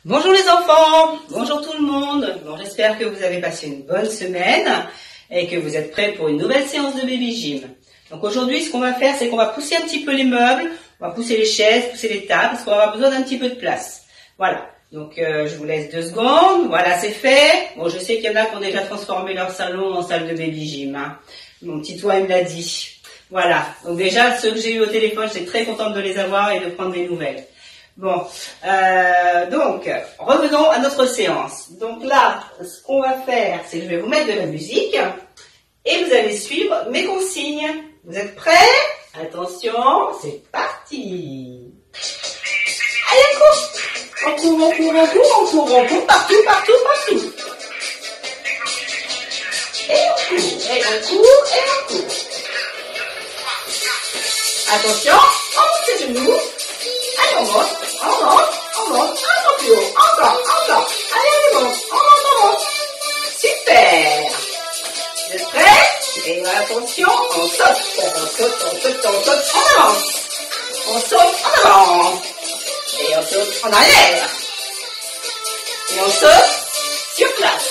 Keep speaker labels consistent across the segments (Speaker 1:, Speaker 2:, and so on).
Speaker 1: Bonjour les enfants, bonjour tout le monde. Bon, j'espère que vous avez passé une bonne semaine et que vous êtes prêts pour une nouvelle séance de baby gym. Donc aujourd'hui, ce qu'on va faire, c'est qu'on va pousser un petit peu les meubles, on va pousser les chaises, pousser les tables, parce qu'on va avoir besoin d'un petit peu de place. Voilà, donc je vous laisse 2 secondes. Voilà, c'est fait. Bon, je sais qu'il y en a qui ont déjà transformé leur salon en salle de baby gym. Hein. Mon petit toit, il me l'a dit. Voilà, donc déjà, ceux que j'ai eu au téléphone, j'étais très contente de les avoir et de prendre des nouvelles. Bon, donc, revenons à notre séance. Donc là, ce qu'on va faire, c'est que je vais vous mettre de la musique et vous allez suivre mes consignes. Vous êtes prêts? Attention, c'est parti. Allez, on court. On court, on court, on court, on court, on court, partout, partout, partout. Et on court, et on court, et on court. Attention, on monte les genoux. Allez, on monte, on monte, on monte, un peu plus haut, encore. Allez, on monte, on monte. Super. Vous êtes prêts? Et attention, on saute, on avance. On saute, en avant. Et on saute en arrière. Et on saute sur place.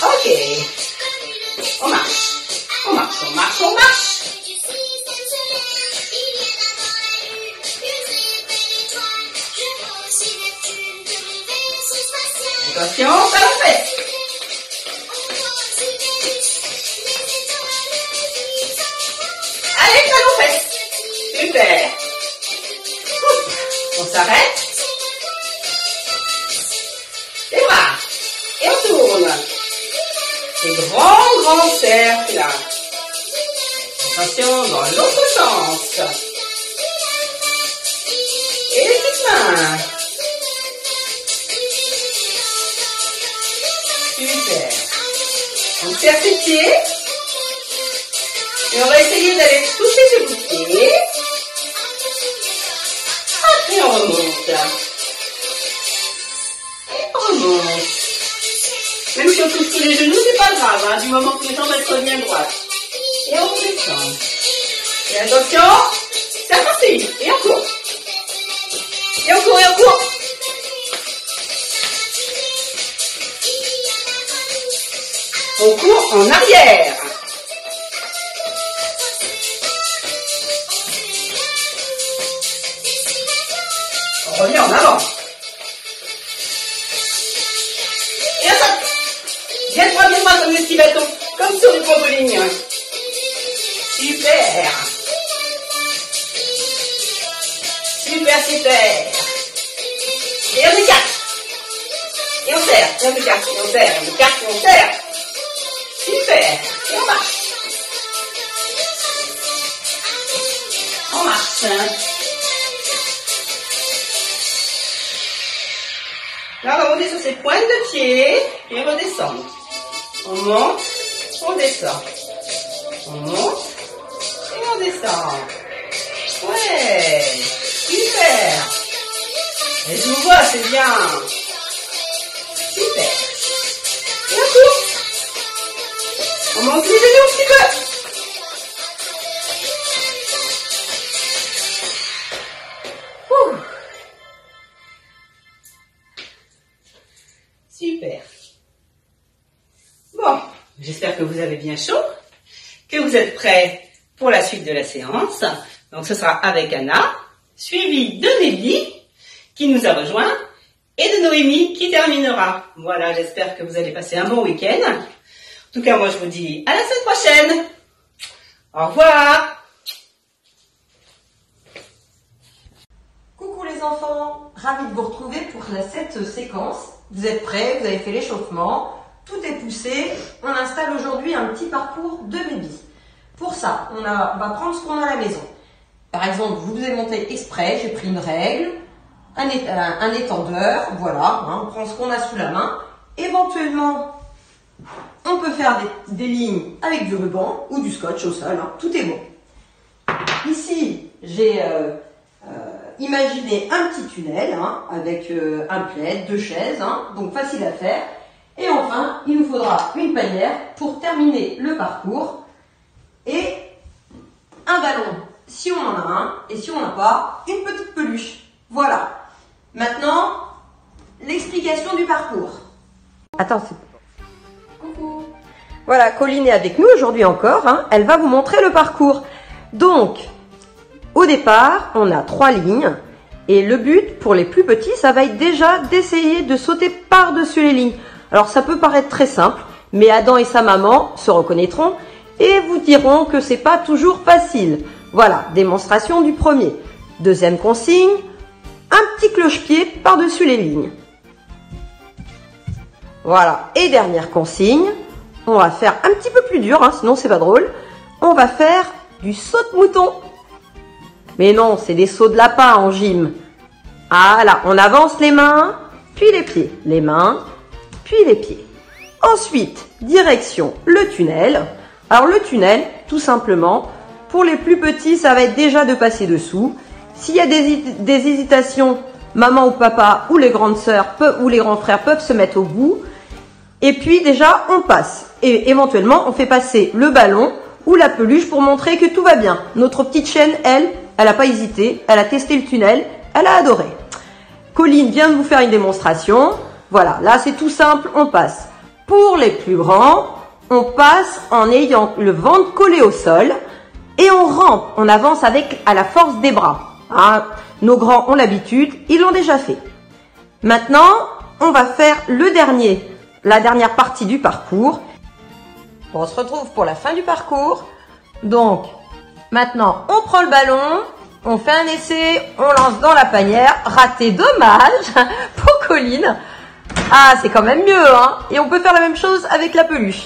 Speaker 1: Ok. On marche. On marche, on marche, on marche. Attention, talon fesse. Allez, talon fesse. Super. On s'arrête. Et voilà. Et on tourne. Des grands cercles. Attention, dans l'autre sens. Et les petites mains. Super. On serre ses pieds. Et on va essayer d'aller toucher ce bout de pied. Et on remonte. Et on remonte. Même si on touche tous les genoux, c'est pas grave, hein, du moment que les jambes elles soient bien droites. Et on redescend. Et attention, c'est parti. Et on court. Et on court, et on court. On court en arrière. On revient en avant. Et on saute. Bien droit comme des petits bâtons. Comme sur le trampoline. Super. Super, super. Et on écarte. Et on serre. Et on écarte. Et on serre. On écarte. Et on serre. Super. Et on marche. On marche. Là, on va monter sur ses pointes de pied et redescendre. On monte, on descend. On monte et on descend. Ouais. Super. Et je vous vois, c'est bien. Super. Et on court. On monte les genoux un petit peu. Ouh. Super. Bon, j'espère que vous avez bien chaud, que vous êtes prêts pour la suite de la séance. Donc ce sera avec Anna, suivi de Nelly, qui nous a rejoint, et de Noémie, qui terminera. Voilà, j'espère que vous allez passer un bon week-end. En tout cas, moi, je vous dis à la semaine prochaine. Au revoir.
Speaker 2: Coucou les enfants, ravi de vous retrouver pour cette séquence. Vous êtes prêts, vous avez fait l'échauffement, tout est poussé. On installe aujourd'hui un petit parcours de baby. Pour ça, on va prendre ce qu'on a à la maison. Par exemple, vous vous avez monté exprès, j'ai pris une règle, un étendeur, voilà, hein, on prend ce qu'on a sous la main. Éventuellement, on peut faire des lignes avec du ruban ou du scotch au sol, hein, tout est bon. Ici, j'ai imaginé un petit tunnel hein, avec un plaid, 2 chaises, hein, donc facile à faire. Et enfin, il nous faudra une panière pour terminer le parcours et un ballon si on en a un, et si on n'en a pas, une petite peluche. Voilà. Maintenant, l'explication du parcours. Attends, c'est... Coucou. Voilà, Colline est avec nous aujourd'hui encore. Hein. Elle va vous montrer le parcours. Donc, au départ, on a 3 lignes. Et le but, pour les plus petits, ça va être déjà d'essayer de sauter par-dessus les lignes. Alors, ça peut paraître très simple, mais Adam et sa maman se reconnaîtront et vous diront que c'est pas toujours facile. Voilà, démonstration du premier. Deuxième consigne, un petit cloche-pied par-dessus les lignes. Voilà, et dernière consigne, on va faire un petit peu plus dur, hein, sinon c'est pas drôle. On va faire du saute-mouton. Mais non, c'est des sauts de lapin en gym. Voilà, on avance les mains, puis les pieds. Les mains, puis les pieds. Ensuite, direction le tunnel. Alors le tunnel, tout simplement, pour les plus petits, ça va être déjà de passer dessous. S'il y a des hésitations, maman ou papa ou les grandes sœurs ou les grands frères peuvent se mettre au bout. Et puis déjà, on passe. Et éventuellement, on fait passer le ballon ou la peluche pour montrer que tout va bien. Notre petite chienne, elle n'a pas hésité. Elle a testé le tunnel. Elle a adoré. Colline vient de vous faire une démonstration. Voilà, là c'est tout simple, on passe. Pour les plus grands, on passe en ayant le ventre collé au sol et on rampe, on avance à la force des bras. Hein, nos grands ont l'habitude, ils l'ont déjà fait. Maintenant, on va faire la dernière partie du parcours. On se retrouve pour la fin du parcours. Donc, maintenant, on prend le ballon, on fait un essai, on lance dans la panière. Raté, dommage pour Colline. Ah, c'est quand même mieux, hein. Et on peut faire la même chose avec la peluche.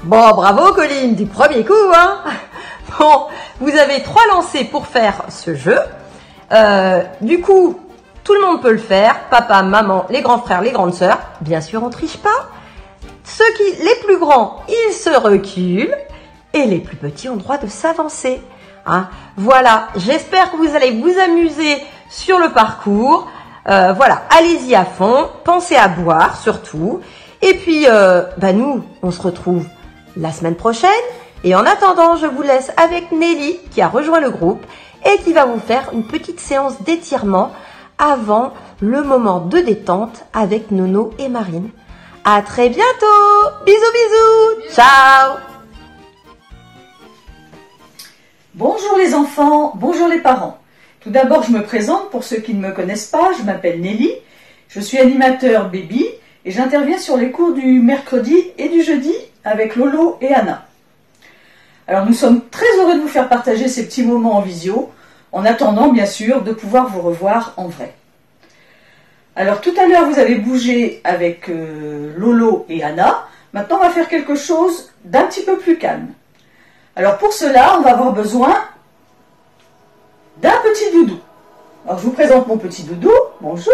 Speaker 2: Bon, bravo Colline, du premier coup, hein. Bon, vous avez 3 lancers pour faire ce jeu. Du coup, tout le monde peut le faire. Papa, maman, les grands frères, les grandes sœurs. Bien sûr, on triche pas. Les plus grands, ils se reculent. Et les plus petits ont le droit de s'avancer. Hein. Voilà, j'espère que vous allez vous amuser sur le parcours. Voilà, allez-y à fond. Pensez à boire, surtout. Et puis, nous, on se retrouve la semaine prochaine. Et en attendant, je vous laisse avec Nelly qui a rejoint le groupe et qui va vous faire une petite séance d'étirement avant le moment de détente avec Nono et Marine. À très bientôt. Bisous, bisous. Ciao.
Speaker 3: Bonjour les enfants, bonjour les parents. Tout d'abord, je me présente pour ceux qui ne me connaissent pas. Je m'appelle Nelly. Je suis animateur baby et j'interviens sur les cours du mercredi et du jeudi avec Lolo et Anna. Alors nous sommes très heureux de vous faire partager ces petits moments en visio, en attendant bien sûr de pouvoir vous revoir en vrai. Alors tout à l'heure vous avez bougé avec Lolo et Anna, maintenant on va faire quelque chose d'un petit peu plus calme. Alors pour cela on va avoir besoin d'un petit doudou. Alors je vous présente mon petit doudou, bonjour.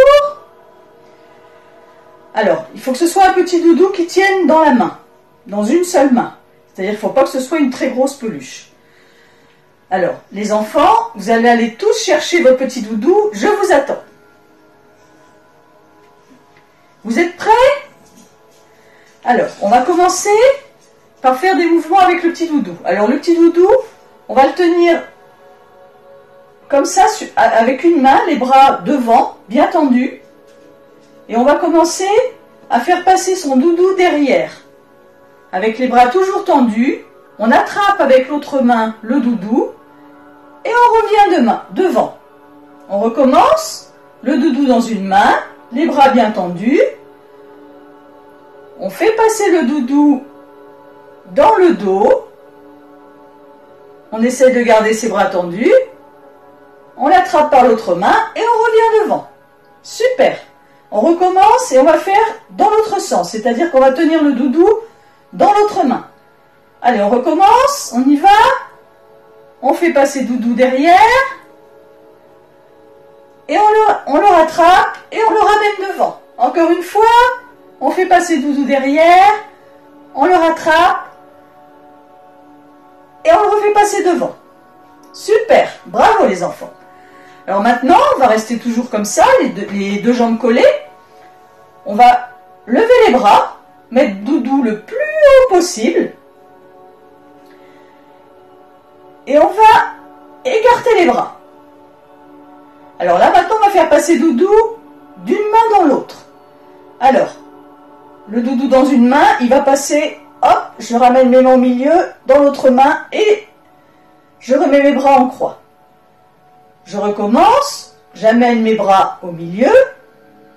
Speaker 3: Alors il faut que ce soit un petit doudou qui tienne dans la main, dans une seule main. C'est-à-dire qu'il ne faut pas que ce soit une très grosse peluche. Alors, les enfants, vous allez aller tous chercher votre petit doudou. Je vous attends. Vous êtes prêts? Alors, on va commencer par faire des mouvements avec le petit doudou. Alors, le petit doudou, on va le tenir comme ça, avec une main, les bras devant, bien tendus. Et on va commencer à faire passer son doudou derrière. Avec les bras toujours tendus, on attrape avec l'autre main le doudou et on revient devant. On recommence, le doudou dans une main, les bras bien tendus. On fait passer le doudou dans le dos. On essaie de garder ses bras tendus. On l'attrape par l'autre main et on revient devant. Super! On recommence et on va faire dans l'autre sens, c'est-à-dire qu'on va tenir le doudou dans l'autre main. Allez, on recommence, on y va. On fait passer doudou derrière. Et on le rattrape et on le ramène devant. Encore une fois, on fait passer doudou derrière. On le rattrape. Et on le refait passer devant. Super, bravo les enfants. Alors maintenant, on va rester toujours comme ça, les deux jambes collées. On va lever les bras, mettre doudou le plus haut possible. Et on va écartez les bras. Alors là, maintenant, on va faire passer Doudou d'une main dans l'autre. Alors, le Doudou dans une main, il va passer, hop, je ramène mes mains au milieu, dans l'autre main, et je remets mes bras en croix. Je recommence, j'amène mes bras au milieu,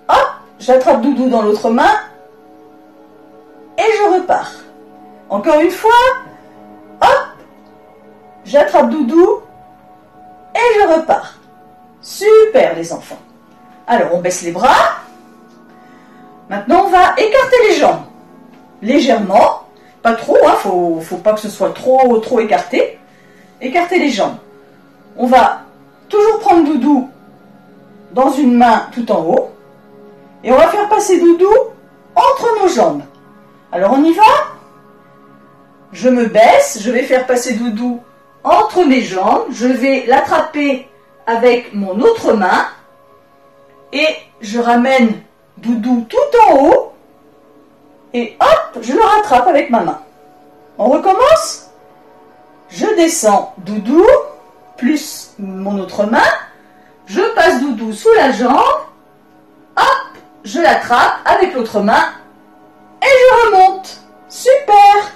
Speaker 3: hop, j'attrape Doudou dans l'autre main, et je repars. Encore une fois, hop, j'attrape Doudou, et je repars. Super les enfants. Alors on baisse les bras. Maintenant on va écarter les jambes. Légèrement. Pas trop, hein, faut pas que ce soit trop écarté. Écarter les jambes. On va toujours prendre Doudou dans une main tout en haut. Et on va faire passer Doudou entre nos jambes. Alors on y va. Je me baisse, je vais faire passer Doudou entre mes jambes. Je vais l'attraper avec mon autre main et je ramène Doudou tout en haut et hop, je le rattrape avec ma main. On recommence. Je descends Doudou plus mon autre main, je passe Doudou sous la jambe, hop, je l'attrape avec l'autre main et je remonte. Super.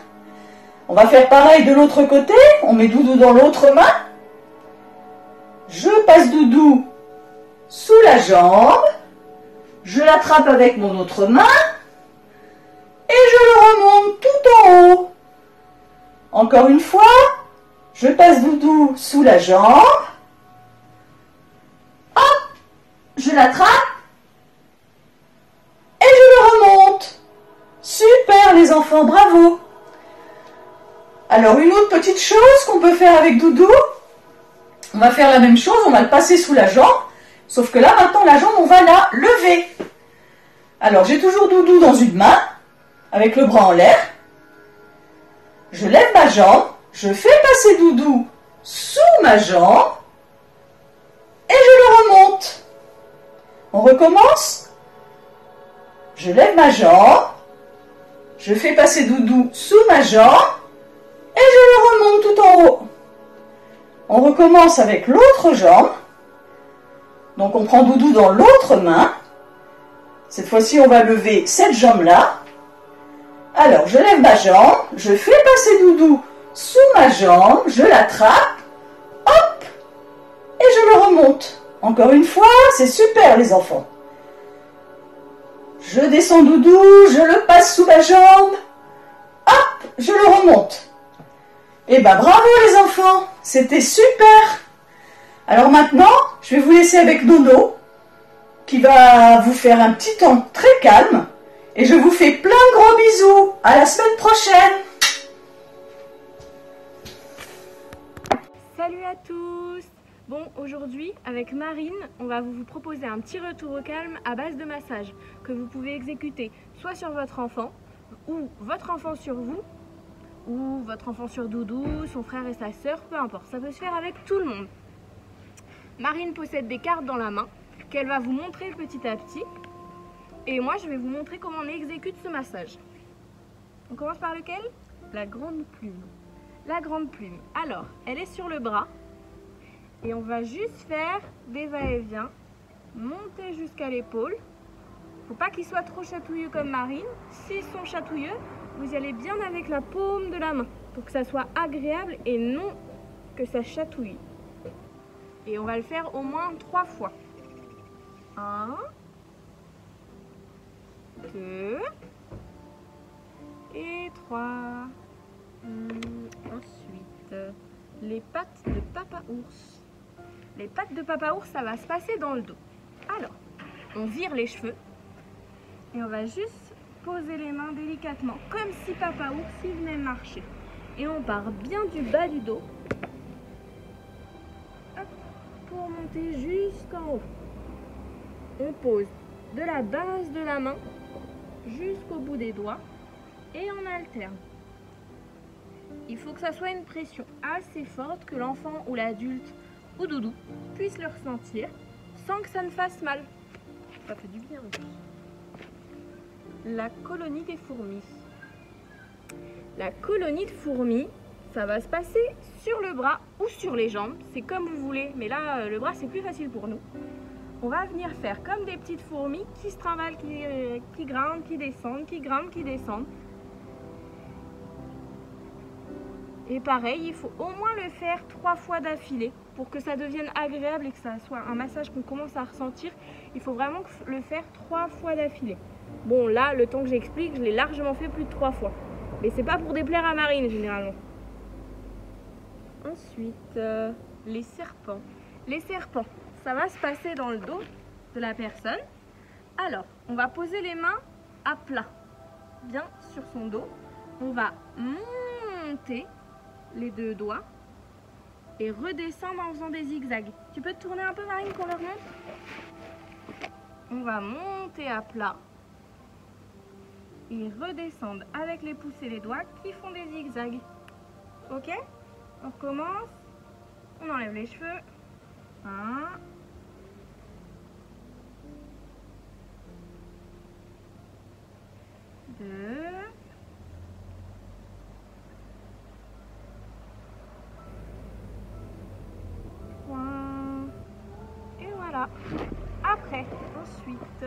Speaker 3: On va faire pareil de l'autre côté, on met Doudou dans l'autre main. Je passe Doudou sous la jambe, je l'attrape avec mon autre main et je le remonte tout en haut. Encore une fois, je passe Doudou sous la jambe, hop, je l'attrape et je le remonte. Super les enfants, bravo. Alors une autre petite chose qu'on peut faire avec Doudou, on va faire la même chose, on va le passer sous la jambe, sauf que là maintenant la jambe on va la lever. Alors j'ai toujours Doudou dans une main, avec le bras en l'air, je lève ma jambe, je fais passer Doudou sous ma jambe, et je le remonte. On recommence. Je lève ma jambe, je fais passer Doudou sous ma jambe, et je le remonte tout en haut. On recommence avec l'autre jambe. Donc on prend Doudou dans l'autre main. Cette fois-ci, on va lever cette jambe-là. Alors, je lève ma jambe, je fais passer Doudou sous ma jambe, je l'attrape, hop, et je le remonte. Encore une fois, c'est super les enfants. Je descends Doudou, je le passe sous ma jambe, hop, je le remonte. Eh ben bravo les enfants, c'était super. Alors maintenant, je vais vous laisser avec Nono, qui va vous faire un petit temps très calme. Et je vous fais plein de gros bisous. À la semaine prochaine.
Speaker 4: Salut à tous. Bon, aujourd'hui, avec Marine, on va vous proposer un petit retour au calme à base de massage que vous pouvez exécuter soit sur votre enfant, ou votre enfant sur vous, ou votre enfant sur Doudou, son frère et sa sœur, peu importe. Ça peut se faire avec tout le monde. Marine possède des cartes dans la main qu'elle va vous montrer petit à petit. Et moi, je vais vous montrer comment on exécute ce massage. On commence par lequel? La grande plume. La grande plume. Alors, elle est sur le bras. Et on va juste faire des va-et-vient. Monter jusqu'à l'épaule. Faut pas qu'ils soient trop chatouilleux comme Marine. S'ils sont chatouilleux, vous y allez bien avec la paume de la main. Pour que ça soit agréable et non que ça chatouille. Et on va le faire au moins 3 fois. 1, 2 et 3. Ensuite, les pattes de Papa Ours. Les pattes de Papa Ours, ça va se passer dans le dos. Alors, on vire les cheveux et on va juste poser les mains délicatement, comme si Papa Ours il venait marcher. Et on part bien du bas du dos. Hop, pour monter jusqu'en haut. On pose de la base de la main jusqu'au bout des doigts et on alterne. Il faut que ça soit une pression assez forte que l'enfant ou l'adulte ou Doudou puisse le ressentir sans que ça ne fasse mal. Ça fait du bien en plus. La colonie des fourmis. La colonie de fourmis, ça va se passer sur le bras ou sur les jambes, c'est comme vous voulez, mais là le bras c'est plus facile pour nous. On va venir faire comme des petites fourmis qui se trimballent, qui grimpent, qui descendent, qui grimpent, qui descendent. Et pareil, il faut au moins le faire 3 fois d'affilée pour que ça devienne agréable et que ça soit un massage qu'on commence à ressentir. Il faut vraiment le faire 3 fois d'affilée. Bon, là, le temps que j'explique, je l'ai largement fait plus de 3 fois. Mais c'est pas pour déplaire à Marine, généralement. Ensuite, les serpents. Les serpents, ça va se passer dans le dos de la personne. Alors, on va poser les mains à plat, bien sur son dos. On va monter les 2 doigts et redescendre en faisant des zigzags. Tu peux te tourner un peu, Marine, qu'on leur montre? On va monter à plat et redescendre avec les pouces et les doigts qui font des zigzags. Ok? On recommence. On enlève les cheveux. 1. 2. 3. Et voilà. Après, ensuite,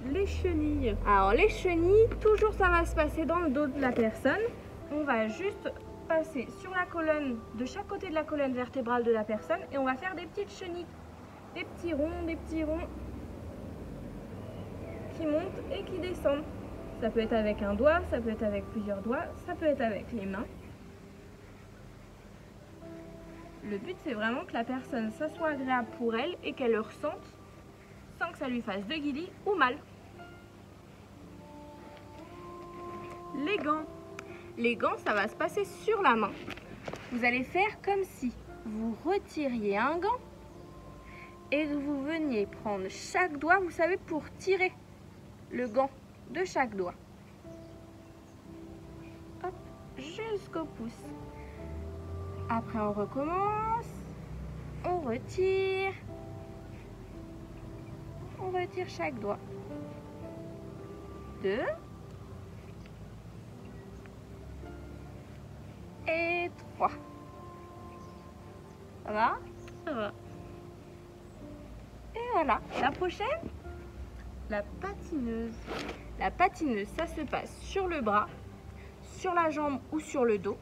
Speaker 4: les chenilles. Alors les chenilles, toujours ça va se passer dans le dos de la personne. On va juste passer sur la colonne, de chaque côté de la colonne vertébrale de la personne, et on va faire des petites chenilles. Des petits ronds qui montent et qui descendent. Ça peut être avec un doigt, ça peut être avec plusieurs doigts, ça peut être avec les mains. Le but, c'est vraiment que la personne, ça soit agréable pour elle et qu'elle le ressente sans que ça lui fasse de guillis ou mal. Les gants. Les gants, ça va se passer sur la main. Vous allez faire comme si vous retiriez un gant et que vous veniez prendre chaque doigt, vous savez, pour tirer le gant de chaque doigt. Hop, jusqu'au pouce. Après, on recommence. On retire chaque doigt. 2. Et 3. Ça va? Ça va. Et voilà. La prochaine, la patineuse. La patineuse, ça se passe sur le bras, sur la jambe ou sur le dos.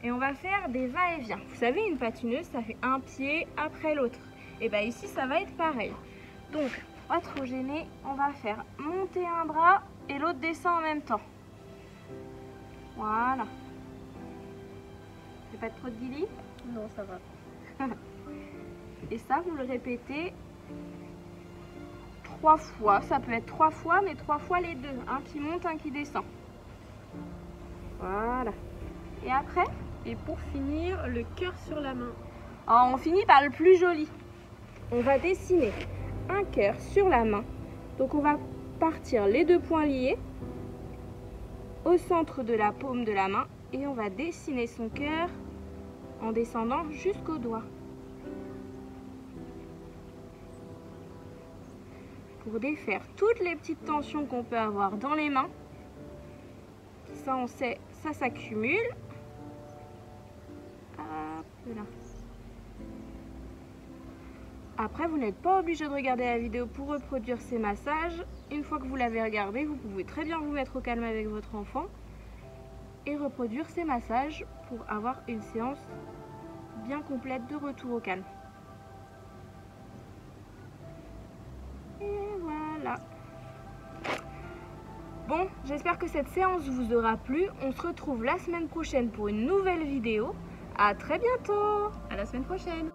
Speaker 4: Et on va faire des va-et-vient. Vous savez, une patineuse, ça fait un pied après l'autre. Et bien ici, ça va être pareil. Donc, pas trop gêné, on va faire monter un bras et l'autre descend en même temps. Voilà. C'est pas trop de guillis?
Speaker 2: Non, ça va.
Speaker 4: Et ça, vous le répétez 3 fois. Ça peut être 3 fois, mais 3 fois les deux. Un qui monte, un qui descend. Voilà. Et après?
Speaker 2: Et pour finir, le cœur sur la main.
Speaker 4: Alors, on finit par le plus joli. On va dessiner un cœur sur la main. Donc, on va partir les 2 poings liés au centre de la paume de la main. Et on va dessiner son cœur en descendant jusqu'au doigt. Pour défaire toutes les petites tensions qu'on peut avoir dans les mains. Ça, on sait, ça s'accumule. Hop là. Après, vous n'êtes pas obligé de regarder la vidéo pour reproduire ces massages. Une fois que vous l'avez regardé, vous pouvez très bien vous mettre au calme avec votre enfant et reproduire ces massages pour avoir une séance bien complète de retour au calme. Et voilà. Bon, j'espère que cette séance vous aura plu. On se retrouve la semaine prochaine pour une nouvelle vidéo. À très bientôt.
Speaker 2: À la semaine prochaine.